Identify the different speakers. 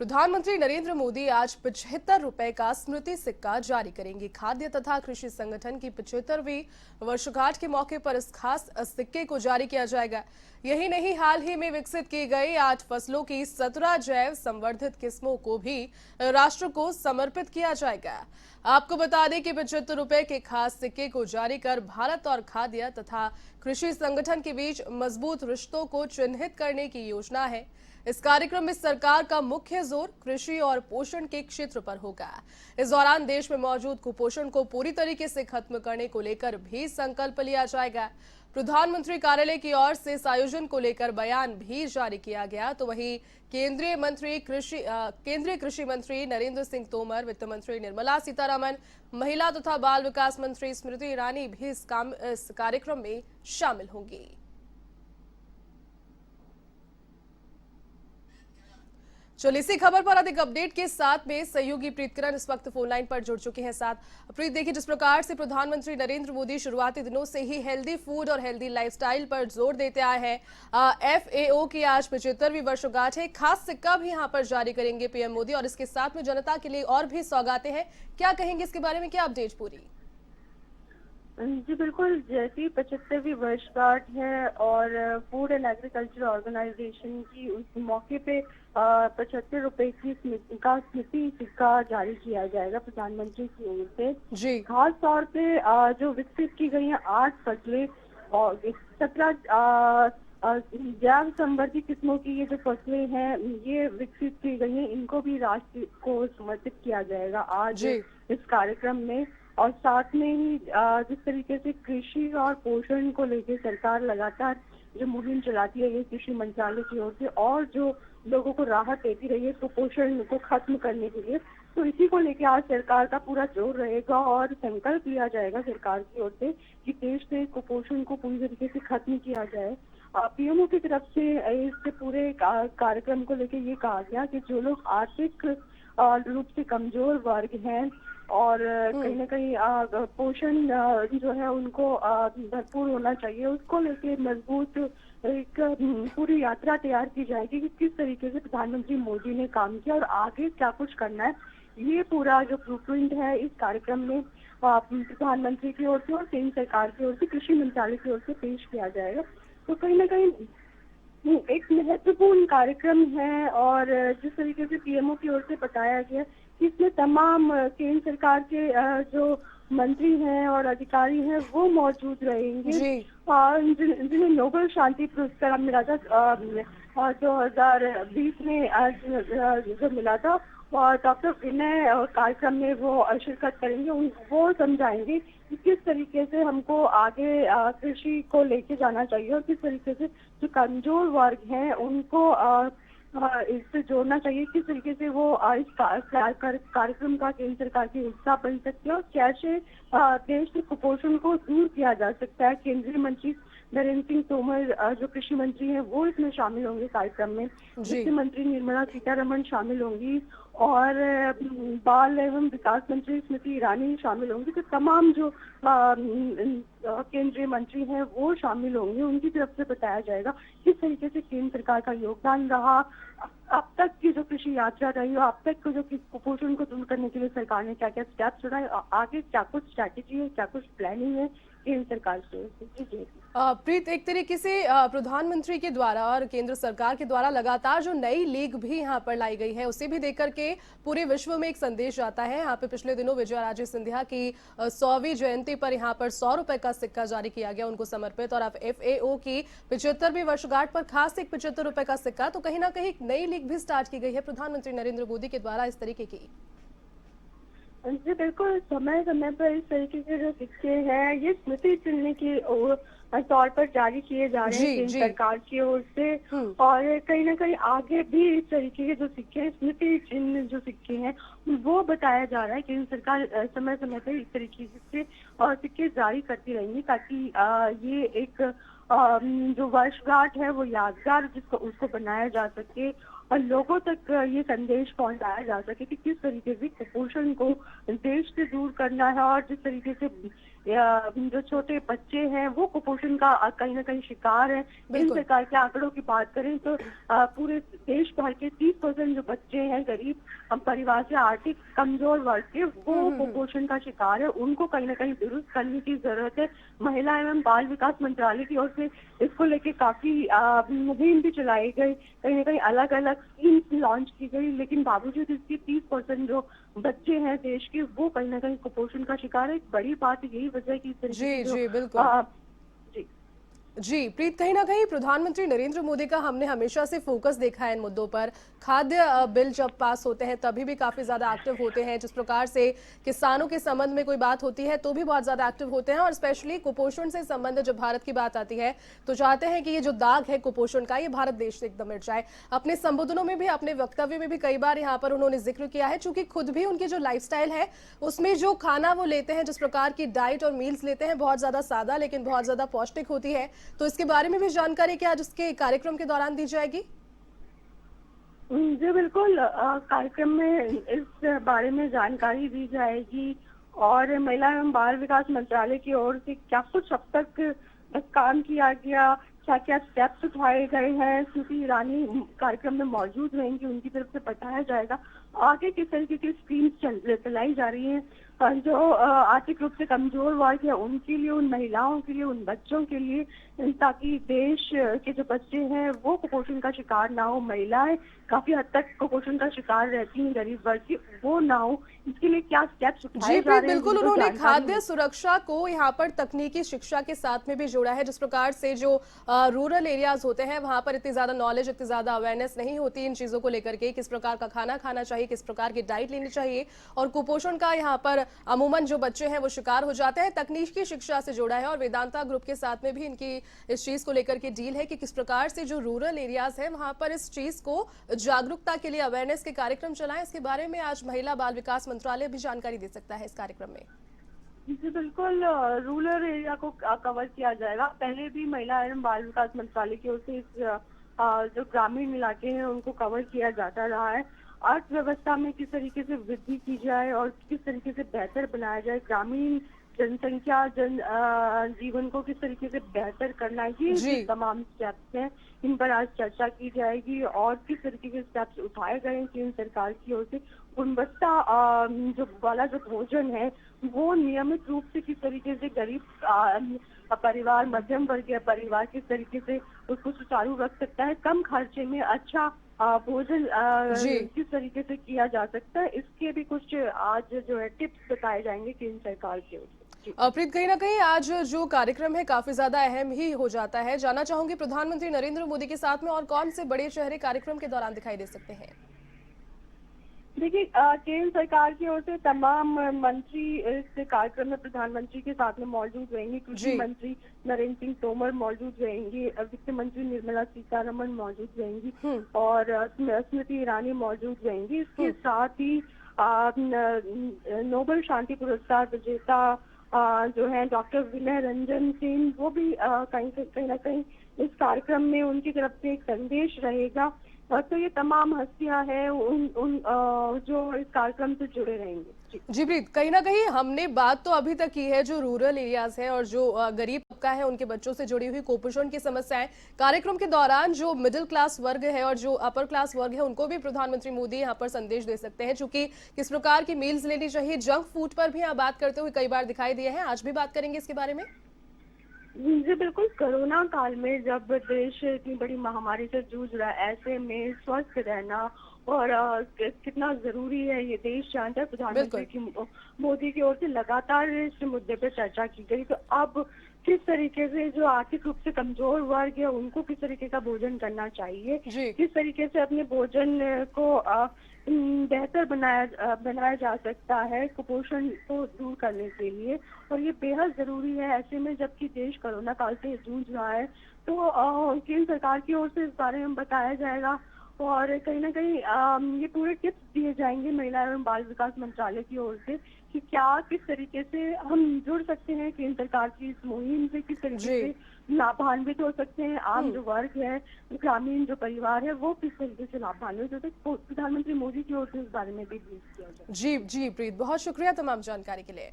Speaker 1: प्रधानमंत्री नरेंद्र मोदी आज 75 रुपए का स्मृति सिक्का जारी करेंगे। खाद्य तथा कृषि संगठन की 75वीं वर्षगांठ के मौके पर इस खास सिक्के को जारी किया जाएगा। यही नहीं, हाल ही में विकसित की गई 8 फसलों की 17 जैव संवर्धित किस्मों को भी राष्ट्र को समर्पित किया जाएगा। आपको बता दें कि 75 रुपए के खास सिक्के को जारी कर भारत और खाद्य तथा कृषि संगठन के बीच मजबूत रिश्तों को चिन्हित करने की योजना है। इस कार्यक्रम में सरकार का मुख्य जोर कृषि और पोषण के क्षेत्र पर होगा। इस दौरान देश में मौजूद कुपोषण को पूरी तरीके से खत्म करने को लेकर भी संकल्प लिया जाएगा। प्रधानमंत्री कार्यालय की ओर से इस आयोजन को लेकर बयान भी जारी किया गया। तो वहीं केंद्रीय कृषि मंत्री नरेंद्र सिंह तोमर, वित्त मंत्री निर्मला सीतारमण, महिला तथा बाल विकास मंत्री स्मृति ईरानी भी इस कार्यक्रम में शामिल होंगी। चलिए, इसी खबर पर अधिक अपडेट के साथ में सहयोगी प्रीतकरण इस वक्त फोन लाइन पर जुड़ चुके हैं। साथ प्रीत, देखिए, जिस प्रकार से प्रधानमंत्री नरेंद्र मोदी शुरुआती दिनों से ही हेल्दी फूड और हेल्दी लाइफस्टाइल पर जोर देते आए हैं। FAO की आज 75वीं वर्षगांठ है। खास सिक्का भी यहां पर जारी करेंगे पीएम मोदी और इसके साथ में जनता के लिए और भी सौगातें हैं। क्या कहेंगे इसके बारे में, क्या अपडेट पूरी?
Speaker 2: जी बिल्कुल, जैसी 75वीं वर्षगांठ है और फूड एंड एग्रीकल्चर ऑर्गेनाइजेशन की उस मौके पे 75 रुपए की स्मृति सिक्का जारी किया जाएगा प्रधानमंत्री की ओर से।
Speaker 1: जी,
Speaker 2: खास तौर पे जो विकसित की गई हैं 8 फसलें और 17 जैव संवर्धित किस्मों की ये जो फसलें हैं ये विकसित की गई हैं, इनको भी राष्ट्र को समर्पित किया जाएगा आज इस कार्यक्रम में। और साथ में ही जिस तरीके से कृषि और पोषण को लेकर सरकार लगातार जो मुहिम चलाती है ये कृषि मंत्रालय की ओर से, और जो लोगों को राहत देती रही है कुपोषण को खत्म करने के लिए, तो इसी को लेकर आज सरकार का पूरा जोर रहेगा और संकल्प लिया जाएगा सरकार की ओर से कि देश में कुपोषण को पूरी तरीके से खत्म किया जाए। पीएमओ की तरफ से इस पूरे कार्यक्रम को लेकर ये कहा गया कि जो लोग आर्थिक रूप से कमजोर वर्ग हैं और कहीं ना कहीं पोषण जो है उनको भरपूर होना चाहिए, उसको लेके मजबूत एक पूरी यात्रा तैयार की जाएगी कि किस तरीके से प्रधानमंत्री मोदी ने काम किया और आगे क्या कुछ करना है। ये पूरा जो ब्लूप्रिंट है इस कार्यक्रम में प्रधानमंत्री की ओर से और केंद्र सरकार की ओर से, कृषि मंत्रालय की ओर से पेश किया जाएगा। तो कहीं ना कहीं एक महत्वपूर्ण कार्यक्रम है और जिस तरीके से पीएमओ की ओर से बताया गया कि इसमें तमाम केंद्र सरकार के जो मंत्री हैं और अधिकारी हैं वो मौजूद रहेंगे और जिन्हें नोबेल शांति पुरस्कार मिला था 2020 में जो मिला था, और डॉक्टर विनय कार्यक्रम में वो शिरकत करेंगे। वो समझाएंगे कि किस तरीके से हमको आगे कृषि को लेके जाना चाहिए और किस तरीके से जो कमजोर वर्ग हैं उनको इससे जोड़ना चाहिए, किस तरीके से वो इस कार्यक्रम का केंद्र सरकार की हिस्सा बन सकते हैं और कैसे देश से कुपोषण को दूर किया जा सकता है। केंद्रीय मंत्री नरेंद्र सिंह तोमर जो कृषि मंत्री हैं वो इसमें शामिल होंगे कार्यक्रम में, वित्त मंत्री निर्मला सीतारमण शामिल होंगी और बाल एवं विकास मंत्री स्मृति ईरानी शामिल होंगी। तो तमाम जो केंद्रीय मंत्री हैं वो शामिल होंगे। उनकी तरफ से बताया जाएगा किस तरीके से केंद्र सरकार का योगदान रहा, अब तक की जो कृषि यात्रा रही और अब तक को जो कुपोषण को दूर करने के लिए सरकार ने क्या क्या स्टेप्स उठाए, आगे क्या कुछ स्ट्रैटेजी है, क्या कुछ प्लानिंग है केंद्र सरकार से।
Speaker 1: प्रीत, एक तरीके से प्रधानमंत्री के द्वारा और केंद्र सरकार के द्वारा लगातार जो नई लीग भी यहाँ पर लाई गई है उसे भी देख करके पूरे विश्व में एक संदेश जाता है। यहाँ पे पिछले दिनों विजयाराजे सिंधिया की 100वीं जयंती पर यहाँ पर 100 रुपए का सिक्का जारी किया गया उनको समर्पित, और अब FAO की 75वीं वर्षगांठ पर खास एक 75 रुपए का सिक्का। तो कहीं ना कहीं एक नई लीग भी स्टार्ट की गई है प्रधानमंत्री नरेंद्र मोदी के द्वारा इस तरीके की।
Speaker 2: जी बिल्कुल, समय समय पर इस तरीके के जो सिक्के हैं ये स्मृति चिन्ह की तौर पर जारी किए जा रहे हैं केंद्र सरकार की ओर से, और कहीं ना कहीं आगे भी इस तरीके के जो सिक्के हैं, स्मृति चिन्ह जो सिक्के हैं वो बताया जा रहा है केंद्र सरकार समय समय पर इस तरीके से सिक्के जारी करती रहेंगी ताकि ये एक जो वर्षगांठ है वो यादगार जिसको उसको बनाया जा सके और लोगों तक ये संदेश पहुंचाया जा सके कि किस तरीके से कुपोषण को देश से दूर करना है और जिस तरीके से जो छोटे बच्चे हैं वो कुपोषण का कहीं ना कहीं शिकार है। इन
Speaker 1: बिल्कुल।
Speaker 2: सरकार के आंकड़ों की बात करें तो पूरे देश भर के 30% जो बच्चे हैं गरीब परिवार से, आर्थिक कमजोर वर्ग के, वो कुपोषण का शिकार है। उनको कहीं ना कहीं दुरुस्त करने की जरूरत है। महिला एवं बाल विकास मंत्रालय की ओर से इसको लेके काफी मुहिम भी चलाई गई, कहीं ना कहीं अलग अलग स्कीम्स लॉन्च की गई, लेकिन बावजूद इसके 30% जो बच्चे हैं देश के वो कहीं ना कहीं कुपोषण का शिकार है। एक बड़ी बात यही वजह है कि इस तरीके
Speaker 1: जी
Speaker 2: की जो
Speaker 1: जी बिल्कुल।
Speaker 2: जी
Speaker 1: जी प्रीत, कहीं ना कहीं प्रधानमंत्री नरेंद्र मोदी का हमने हमेशा से फोकस देखा है इन मुद्दों पर। खाद्य बिल जब पास होते हैं तभी भी काफी ज्यादा एक्टिव होते हैं। जिस प्रकार से किसानों के संबंध में कोई बात होती है तो भी बहुत ज्यादा एक्टिव होते हैं, और स्पेशली कुपोषण से संबंधित जब भारत की बात आती है तो चाहते हैं कि ये जो दाग है कुपोषण का, ये भारत देश से एकदम मिट जाए। अपने संबोधनों में भी, अपने वक्तव्य में भी कई बार यहाँ पर उन्होंने जिक्र किया है, चूंकि खुद भी उनकी जो लाइफस्टाइल है उसमें जो खाना वो लेते हैं, जिस प्रकार की डाइट और मील्स लेते हैं, बहुत ज्यादा सादा लेकिन बहुत ज्यादा पौष्टिक होती है। तो इसके बारे में भी जानकारी क्या आज उसके कार्यक्रम के दौरान दी जाएगी?
Speaker 2: जी बिल्कुल, कार्यक्रम में इस बारे में जानकारी दी जाएगी। और महिला एवं बाल विकास मंत्रालय की ओर से क्या कुछ अब तक काम किया गया, क्या क्या स्टेप्स उठाए गए हैं, स्मृति ईरानी कार्यक्रम में मौजूद रहेंगी, उनकी तरफ से बताया जाएगा। आगे किस तरीके की स्कीम्स चलाई जा रही हैं जो आर्थिक रूप से कमजोर वर्ग है उनके लिए, उन महिलाओं के लिए, उन बच्चों के लिए, ताकि देश के जो बच्चे हैं वो कुपोषण का शिकार ना हो। महिलाएं काफी हद तक कुपोषण का शिकार रहती हैं, गरीब वर्ग की, वो ना हो, इसके लिए क्या स्टेप्स उठाए
Speaker 1: जी
Speaker 2: जा
Speaker 1: प्रीत,
Speaker 2: रहे हैं
Speaker 1: बिल्कुल
Speaker 2: जिनको
Speaker 1: उन्होंने
Speaker 2: जानकारी
Speaker 1: खाद्य सुरक्षा को यहाँ पर तकनीकी शिक्षा के साथ में भी जोड़ा है। जिस प्रकार से जो रूरल एरियाज होते हैं वहां पर इतनी ज्यादा नॉलेज, इतनी ज्यादा अवेयरनेस नहीं होती इन चीजों को लेकर के, किस प्रकार का खाना खाना चाहिए, किस प्रकार की डाइट लेनी चाहिए, और कुपोषण का यहाँ पर अमूमन जो बच्चे हैं वो शिकार हो जाते हैं। तकनीकी शिक्षा से जोड़ा है, और वेदांता ग्रुप के साथ में भी इनकी इस चीज को लेकर के डील है कि किस प्रकार से जो रूरल एरियाज है वहां पर इस चीज को जागरूकता के लिए अवेयरनेस के कार्यक्रम चलाएं। इसके बारे में आज महिला बाल विकास मंत्रालय भी जानकारी दे सकता है इस कार्यक्रम में।
Speaker 2: जी बिल्कुल, रूरल एरिया को कवर किया जाएगा। पहले भी महिला एवं बाल विकास मंत्रालय की ओर से इस जो ग्रामीण इलाके हैं उनको कवर किया जाता रहा है। अर्थव्यवस्था में किस तरीके से वृद्धि की जाए और किस तरीके से बेहतर बनाया जाए, ग्रामीण जनसंख्या जीवन को किस तरीके से बेहतर करना है, ये
Speaker 1: जी
Speaker 2: जो तमाम स्टेप्स हैं इन पर आज चर्चा की जाएगी। और किस तरीके के स्टेप्स उठाए गए हैं केंद्र सरकार की ओर से, गुणवत्ता जो वाला जो भोजन है वो नियमित रूप से किस तरीके से गरीब परिवार, मध्यम वर्गीय परिवार किस तरीके से उसको सुचारू रख सकता है, कम खर्चे में अच्छा भोजन
Speaker 1: जी
Speaker 2: किस तरीके से किया जा सकता है, इसके भी कुछ आज जो है टिप्स बताए जाएंगे केंद्र सरकार की ओर से। जी।
Speaker 1: प्रीत, कहीं ना कहीं आज जो कार्यक्रम है काफी ज्यादा अहम ही हो जाता है। जानना चाहूंगी प्रधानमंत्री नरेंद्र मोदी के साथ में और कौन से बड़े चेहरे कार्यक्रम के दौरान दिखाई दे सकते हैं?
Speaker 2: देखिए, केंद्र सरकार की ओर से तमाम मंत्री इस कार्यक्रम में प्रधानमंत्री के साथ में मौजूद रहेंगे। कृषि
Speaker 1: जी
Speaker 2: मंत्री नरेंद्र सिंह तोमर मौजूद रहेंगे, वित्त मंत्री निर्मला सीतारमण मौजूद रहेंगी और स्मृति ईरानी मौजूद रहेंगी। इसके साथ ही नोबेल शांति पुरस्कार विजेता जो है डॉक्टर विनय रंजन सिंह, वो भी कहीं ना कहीं इस कार्यक्रम में उनकी तरफ से एक संदेश रहेगा। तो ये तमाम हस्तियां हैं जो इस कार्यक्रम से जुड़े रहेंगे।
Speaker 1: जी प्रीत, कहीं ना कहीं हमने बात तो अभी तक की है जो रूरल एरियाज है और जो गरीब तबका है उनके बच्चों से जुड़ी हुई कुपोषण की समस्याएं। कार्यक्रम के दौरान जो मिडिल क्लास वर्ग है और जो अपर क्लास वर्ग है उनको भी प्रधानमंत्री मोदी यहाँ पर संदेश दे सकते हैं, चूंकि किस प्रकार की मील्स लेनी चाहिए। जंक फूड पर भी यहाँ बात करते हुए कई बार दिखाई दिए हैं, आज भी बात करेंगे इसके बारे में।
Speaker 2: जी बिल्कुल, कोरोना काल में जब देश इतनी बड़ी महामारी से जूझ रहा है, ऐसे में स्वस्थ रहना और कितना जरूरी है ये देश जानता है। प्रधानमंत्री की मोदी की ओर से लगातार इस मुद्दे पे चर्चा की गई। तो अब किस तरीके से जो आर्थिक रूप से कमजोर वर्ग है उनको किस तरीके का भोजन करना चाहिए, किस तरीके से अपने भोजन को बेहतर बनाया जा सकता है कुपोषण को दूर करने के लिए, और ये बेहद जरूरी है ऐसे में जबकि देश कोरोना काल से जूझ रहा है। तो केंद्र सरकार की ओर से इस बारे में बताया जाएगा और कहीं ना कहीं ये पूरे टिप्स दिए जाएंगे महिला एवं बाल विकास मंत्रालय की ओर से कि क्या किस तरीके से हम जुड़ सकते हैं केंद्र सरकार की इस मुहिम से, किस तरीके से लाभान्वित हो सकते हैं। आम जो वर्ग है, ग्रामीण जो परिवार है, वो किस तरीके से लाभान्वित हो सकते, प्रधानमंत्री मोदी की ओर से इस बारे में भी ब्रीफ किया जाए।
Speaker 1: जी जी प्रीत, बहुत शुक्रिया तमाम जानकारी के लिए।